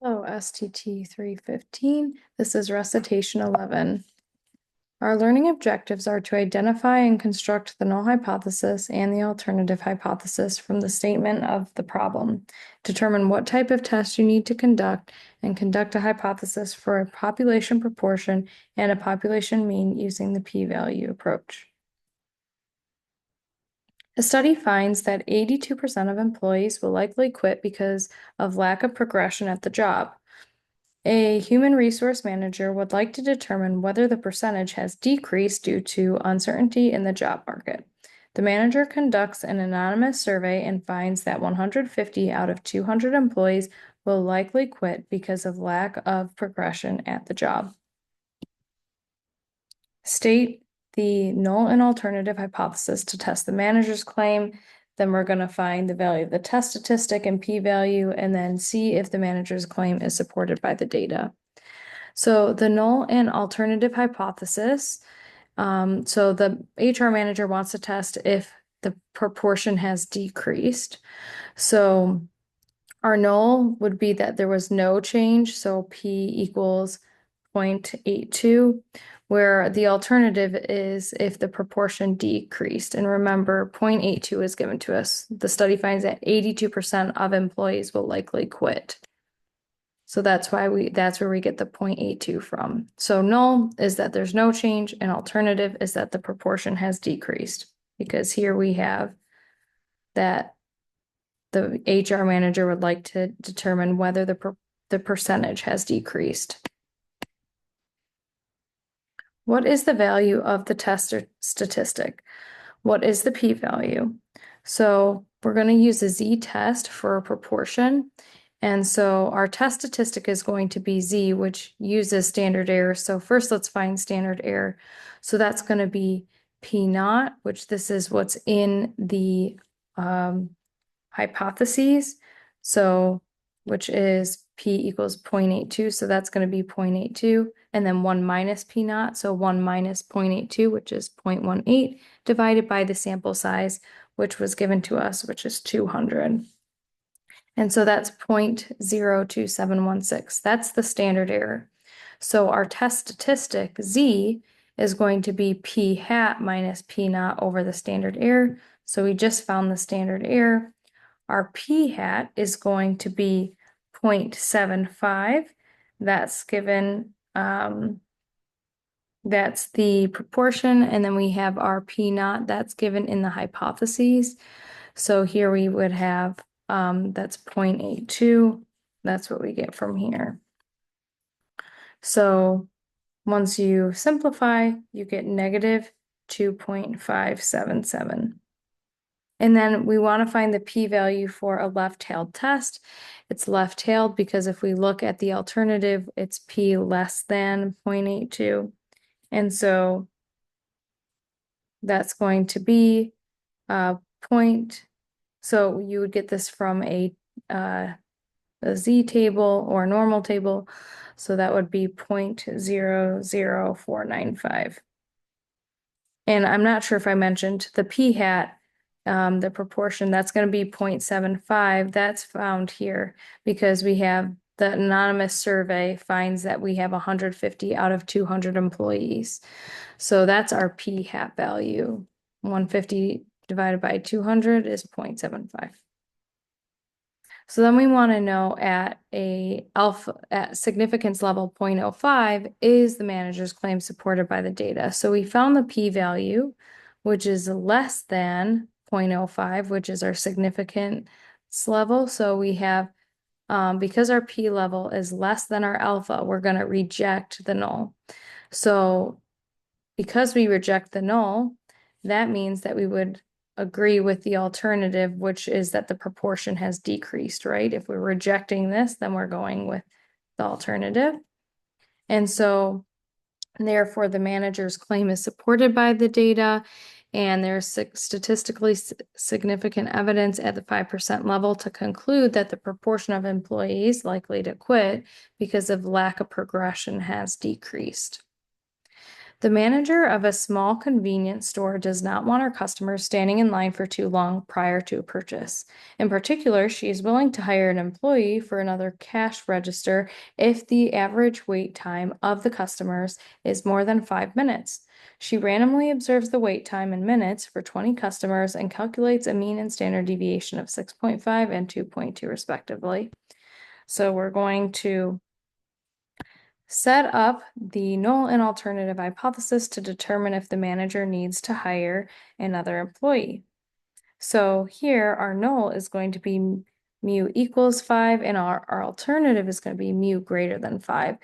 Hello, STT 315. This is Recitation 11. Our learning objectives are to identify and construct the null hypothesis and the alternative hypothesis from the statement of the problem, determine what type of test you need to conduct, and conduct a hypothesis for a population proportion and a population mean using the p-value approach. A study finds that 82% of employees will likely quit because of lack of progression at the job. A human resource manager would like to determine whether the percentage has decreased due to uncertainty in the job market. The manager conducts an anonymous survey and finds that 150 out of 200 employees will likely quit because of lack of progression at the job. State the null and alternative hypothesis to test the manager's claim. Then we're going to find the value of the test statistic and p-value, and then see if the manager's claim is supported by the data. So the null and alternative hypothesis, so the HR manager wants to test if the proportion has decreased. So our null would be that there was no change, so p equals 0.82, where the alternative is if the proportion decreased. And remember, 0.82 is given to us. The study finds that 82% of employees will likely quit. So that's where we get the 0.82 from. So null is that there's no change, and alternative is that the proportion has decreased, because here we have that the HR manager would like to determine whether the percentage has decreased. What is the value of the test statistic? What is the p-value? So we're going to use a z-test for a proportion. And so our test statistic is going to be z, which uses standard error. So first let's find standard error. So that's going to be p naught, which this is what's in the hypotheses. So which is p equals 0.82. So that's going to be 0.82. And then 1 minus p naught. So 1 minus 0.82, which is 0.18, divided by the sample size, which was given to us, which is 200. And so that's 0.02716. That's the standard error. So our test statistic, z, is going to be p hat minus p naught over the standard error. So we just found the standard error. Our p hat is going to be 0.75. That's given, that's the proportion. And then we have our p naught that's given in the hypotheses. So here we would have, that's 0.82. That's what we get from here. So once you simplify, you get negative 2.577. And then we want to find the p-value for a left-tailed test. It's left-tailed because if we look at the alternative, it's p less than 0.82. And so that's going to be point. So you would get this from a z table or a normal table. So that would be 0.00495. And I'm not sure if I mentioned the p hat, the proportion, that's going to be 0.75. That's found here because we have the anonymous survey finds that we have 150 out of 200 employees. So that's our p hat value. 150 divided by 200 is 0.75. So then we want to know at significance level 0.05, is the manager's claim supported by the data? So we found the p-value, which is less than 0.05, which is our significance level. So we have, because our p level is less than our alpha, we're going to reject the null. So because we reject the null, that means that we would agree with the alternative, which is that the proportion has decreased, right? If we're rejecting this, then we're going with the alternative. And so therefore the manager's claim is supported by the data, and there's statistically significant evidence at the 5% level to conclude that the proportion of employees likely to quit because of lack of progression has decreased. The manager of a small convenience store does not want her customers standing in line for too long prior to a purchase. In particular, she is willing to hire an employee for another cash register if the average wait time of the customers is more than 5 minutes. She randomly observes the wait time in minutes for 20 customers and calculates a mean and standard deviation of 6.5 and 2.2 respectively. So we're going to set up the null and alternative hypothesis to determine if the manager needs to hire another employee. So here our null is going to be mu equals 5 and our alternative is going to be mu greater than 5,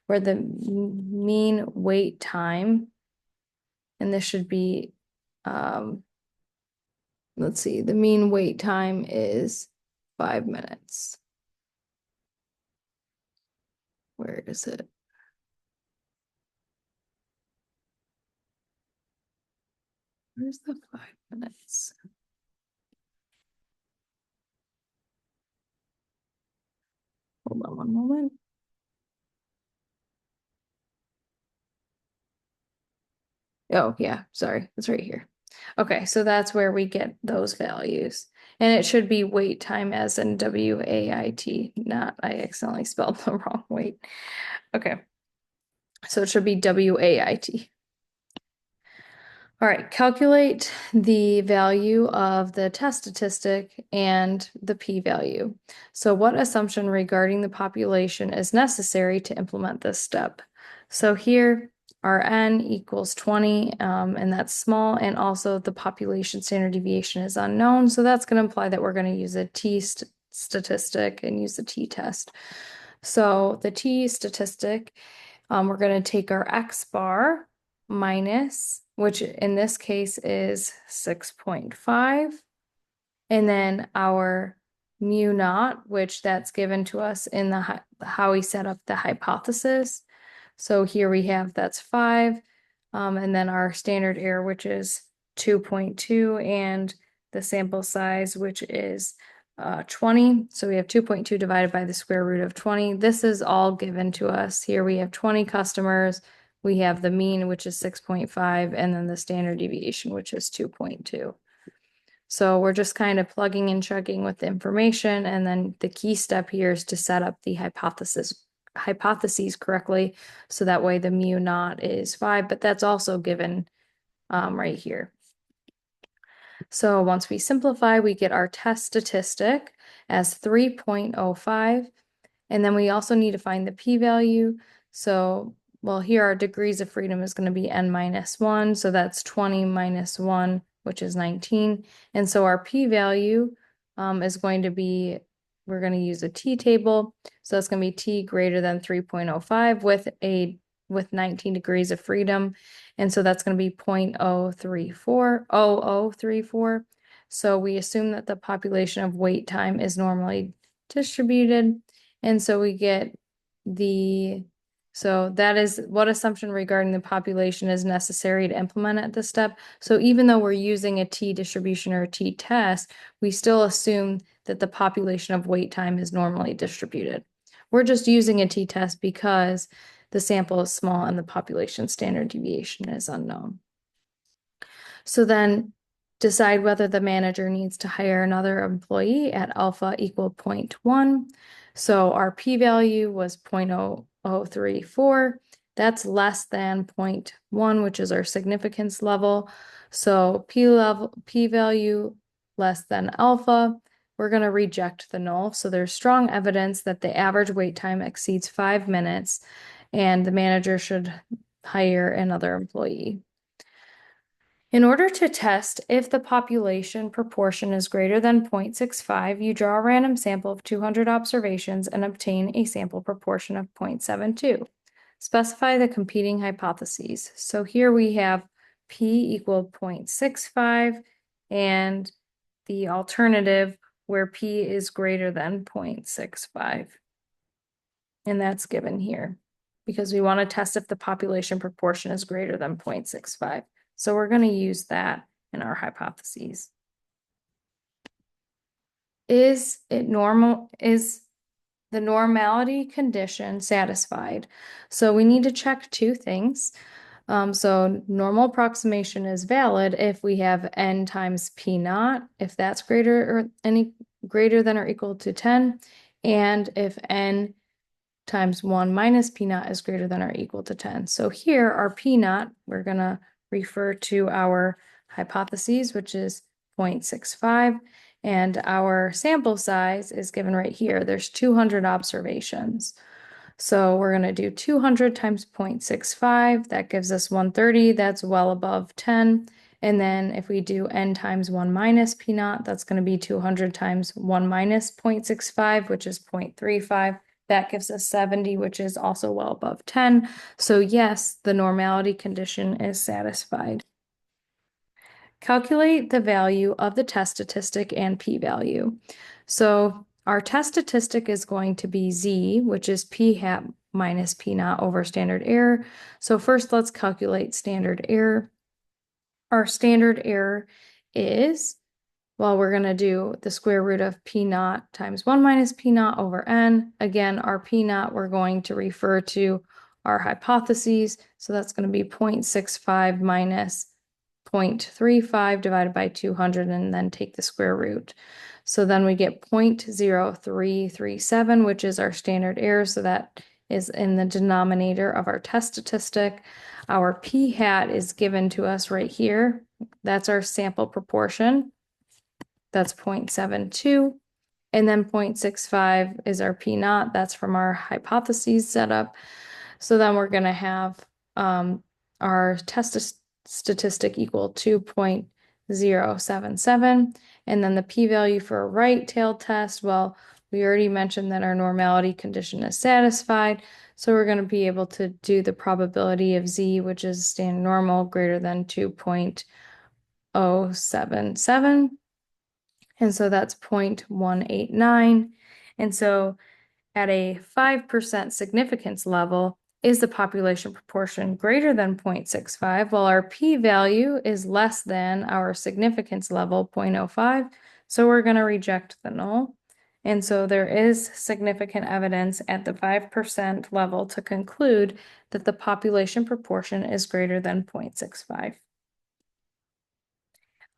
where the mean wait time, and this should be, let's see, the mean wait time is 5 minutes. Where is it? Where's the 5 minutes? Hold on one moment. Oh, yeah, sorry, it's right here. Okay, so that's where we get those values. And it should be wait time as in WAIT, not I accidentally spelled the wrong wait. Okay, so it should be WAIT. All right, calculate the value of the test statistic and the p-value. So what assumption regarding the population is necessary to implement this step? So here, our n equals 20, and that's small, and also the population standard deviation is unknown, so that's going to imply that we're going to use a t-statistic and use the t-test. So the t-statistic, we're going to take our x bar minus, which in this case is 6.5, and then our mu naught, which that's given to us in the how we set up the hypothesis. So here we have that's 5, and then our standard error, which is 2.2, and the sample size, which is 20. So we have 2.2 divided by the square root of 20. This is all given to us. Here we have 20 customers. We have the mean, which is 6.5, and then the standard deviation, which is 2.2. So we're just kind of plugging and chugging with the information, and then the key step here is to set up the hypotheses correctly, so that way the mu naught is 5, but that's also given right here. So once we simplify, we get our test statistic as 3.05, and then we also need to find the p-value. So, well, here our degrees of freedom is going to be n minus 1, so that's 20 minus 1, which is 19. And so our p-value is going to be, we're going to use a t-table, so it's going to be t greater than 3.05 with 19 degrees of freedom. And so that's going to be 0.034. So we assume that the population of wait time is normally distributed. And so we get so that is what assumption regarding the population is necessary to implement at this step. So even though we're using a t-distribution or a t-test, we still assume that the population of wait time is normally distributed. We're just using a t-test because the sample is small and the population standard deviation is unknown. So then decide whether the manager needs to hire another employee at alpha equal 0.1. So our p-value was 0.0034. That's less than 0.1, which is our significance level. So p-value less than alpha, we're going to reject the null. So there's strong evidence that the average wait time exceeds 5 minutes, and the manager should hire another employee. In order to test if the population proportion is greater than 0.65, you draw a random sample of 200 observations and obtain a sample proportion of 0.72. Specify the competing hypotheses. So here we have p equal 0.65 and the alternative where p is greater than 0.65. And that's given here because we want to test if the population proportion is greater than 0.65. So we're going to use that in our hypotheses. Is the normality condition satisfied? So we need to check two things. So normal approximation is valid if we have n times p naught, if that's greater than or equal to 10, and if n times 1 minus p naught is greater than or equal to 10. So here, our p naught, we're going to refer to our hypotheses, which is 0.65, and our sample size is given right here. There's 200 observations. So we're going to do 200 times 0.65. That gives us 130. That's well above 10. And then if we do n times 1 minus p naught, that's going to be 200 times 1 minus 0.65, which is 0.35. That gives us 70, which is also well above 10. So yes, the normality condition is satisfied. Calculate the value of the test statistic and p-value. So our test statistic is going to be z, which is p hat minus p naught over standard error. So first, let's calculate standard error. Our standard error is, well, we're going to do the square root of p naught times 1 minus p naught over n. Again, our p naught, we're going to refer to our hypotheses. So that's going to be 0.65 minus 0.35 divided by 200 and then take the square root. So then we get 0.0337, which is our standard error. So that is in the denominator of our test statistic. Our p hat is given to us right here. That's our sample proportion. That's 0.72. And then 0.65 is our p naught. That's from our hypotheses setup. So then we're going to have our test statistic equal 2.077. And then the p-value for a right-tailed test, well, we already mentioned that our normality condition is satisfied. So we're going to be able to do the probability of z, which is standard normal, greater than 2.077. And so that's 0.189. And so at a 5% significance level, is the population proportion greater than 0.65, while our p-value is less than our significance level, 0.05. So we're going to reject the null. And so there is significant evidence at the 5% level to conclude that the population proportion is greater than 0.65.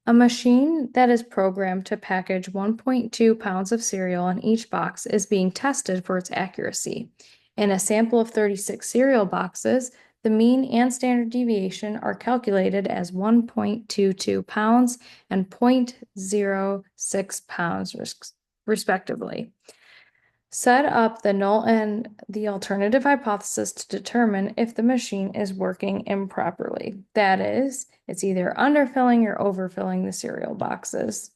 A machine that is programmed to package 1.2 pounds of cereal in each box is being tested for its accuracy. In a sample of 36 cereal boxes, the mean and standard deviation are calculated as 1.22 pounds and 0.06 pounds, respectively. Set up the null and the alternative hypothesis to determine if the machine is working improperly. That is, it's either underfilling or overfilling the cereal boxes.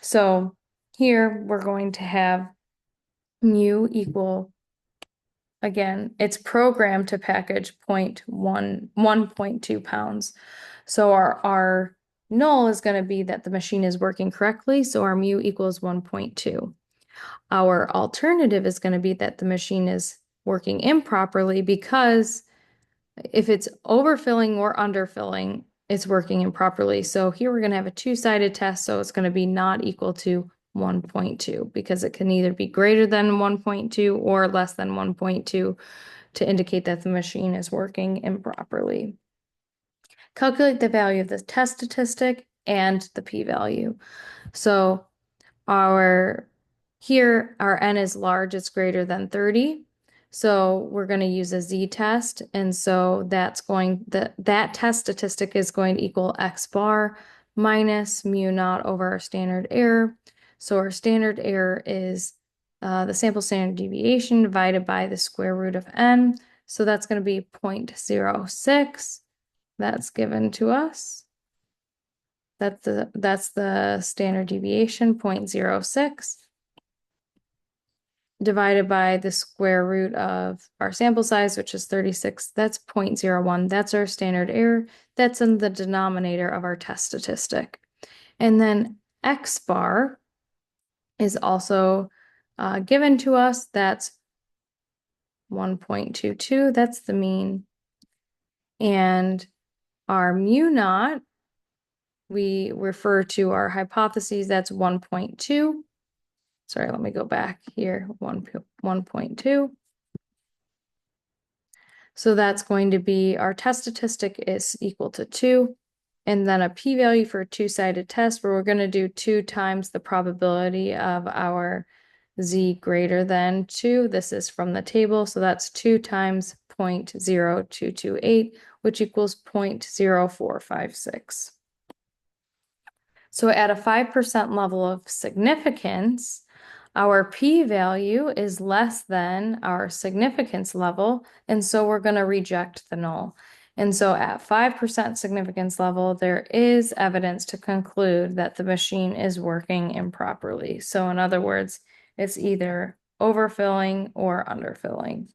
So here we're going to have mu equal, again, it's programmed to package 1.2 pounds. So our null is going to be that the machine is working correctly. So our mu equals 1.2. Our alternative is going to be that the machine is working improperly because if it's overfilling or underfilling, it's working improperly. So here we're going to have a two-sided test. So it's going to be not equal to 1.2 because it can either be greater than 1.2 or less than 1.2 to indicate that the machine is working improperly. Calculate the value of the test statistic and the p-value. So here our n is large, it's greater than 30. So we're going to use a z-test. And so that test statistic is going to equal x bar minus mu naught over our standard error. So our standard error is the sample standard deviation divided by the square root of n. So that's going to be 0.06. That's given to us. That's the standard deviation, 0.06. Divided by the square root of our sample size, which is 36, that's 0.01. That's our standard error. That's in the denominator of our test statistic. And then X bar is also given to us. That's 1.22. That's the mean. And our mu naught, we refer to our hypotheses, that's 1.2. Sorry, let me go back here, 1.2. So that's going to be our test statistic is equal to 2, and then a p-value for a two-sided test where we're going to do 2 times the probability of our z greater than 2. This is from the table, so that's 2 times 0.0228, which equals 0.0456. So at a 5% level of significance, our p-value is less than our significance level, and so we're going to reject the null. And so at 5% significance level, there is evidence to conclude that the machine is working improperly. So in other words, it's either overfilling or underfilling.